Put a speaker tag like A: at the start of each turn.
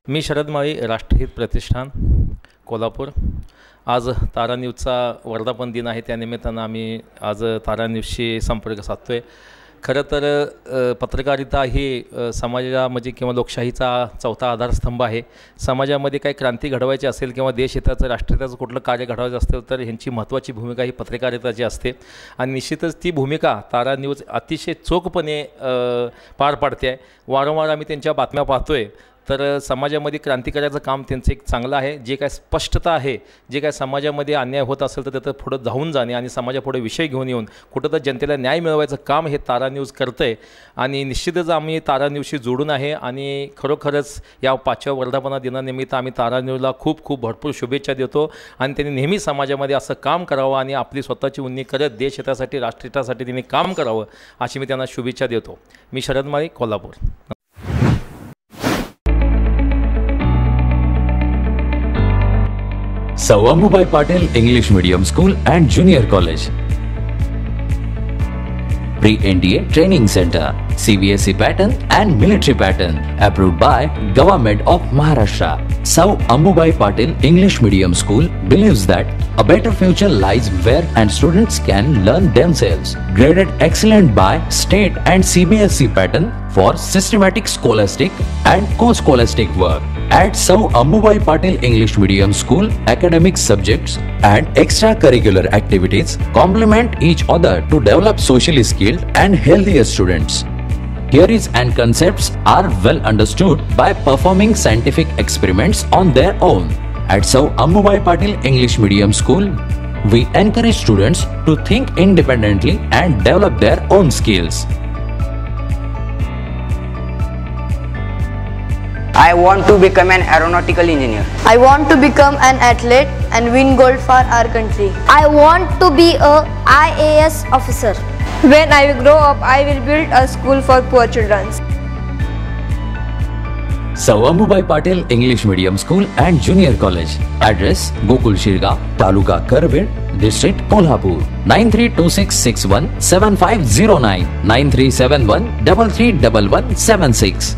A: मी शरद माळी, राष्ट्रहित प्रतिष्ठान, कोल्हापूर। आज तारा न्यूजचा वर्धापन दिन आहे, त्यानिमित्तानं आम्ही आज तारा न्यूजशी संपर्क साधतोय। खरं तर पत्रकारिता ही समाजामध्ये किंवा लोकशाहीचा चौथा आधारस्तंभ आहे। समाजामध्ये काही क्रांती घडवायची असेल किंवा देशहिताचं राष्ट्रहिताचं कुठलं कार्य घडवायचं असेल तर ह्यांची महत्त्वाची भूमिका ही पत्रकारिताची असते आणि निश्चितच ती भूमिका तारा न्यूज अतिशय चोखपणे पार पाडते आहे। वारंवार आम्ही त्यांच्या बातम्या पाहतोय तर समाजामध्ये क्रांती करायचं काम त्यांचं एक चांगलं आहे। जे काय स्पष्टता आहे, जे काय समाजामध्ये अन्याय होत असेल तर त्याचं पुढं धावून जाणे आणि समाजापुढे विषय घेऊन येऊन कुठं तर जनतेला न्याय मिळवायचं काम हे तारा न्यूज करतं आहे आणि निश्चितच आम्ही तारा न्यूजशी जोडून आहे आणि खरोखरच या 5व्या वर्धापन दिनानिमित्त आम्ही तारा न्यूजला खूप भरपूर शुभेच्छा देतो आणि त्यांनी नेहमी समाजामध्ये असं काम करावं आणि आपली स्वतःची उन्नी करत देशहितासाठी राष्ट्रहितासाठी त्यांनी काम करावं अशी मी त्यांना शुभेच्छा देतो। मी शरद माळी, Kolhapur.
B: Sir Ambubai Patil English Medium School and Junior College, Pre-NDA Training Center, CBSE pattern and military pattern, approved by Government of Maharashtra. Sir Ambubai Patil English Medium School believes that a better future lies where and students can learn themselves. Graded excellent by state and CBSE pattern for systematic scholastic and co-scholastic work. At Sir Ambubai Patil English Medium School, academic subjects and extracurricular activities complement each other to develop socially skilled and healthier students. Theories and concepts are well understood by performing scientific experiments on their own. At Sir Ambubai Patil English Medium School, we encourage students to think independently and develop their own skills.
C: I want to become an aeronautical engineer.
D: I want to become an athlete and win gold for our country.
E: I want to be a IAS officer.
F: When I grow up, I will build a school for poor children.
B: Sir Ambubai Patil English Medium School and Junior College. Address: Gokul Shirga, Taluka Karved, District Kolhapur. 9326617509, 9371331176.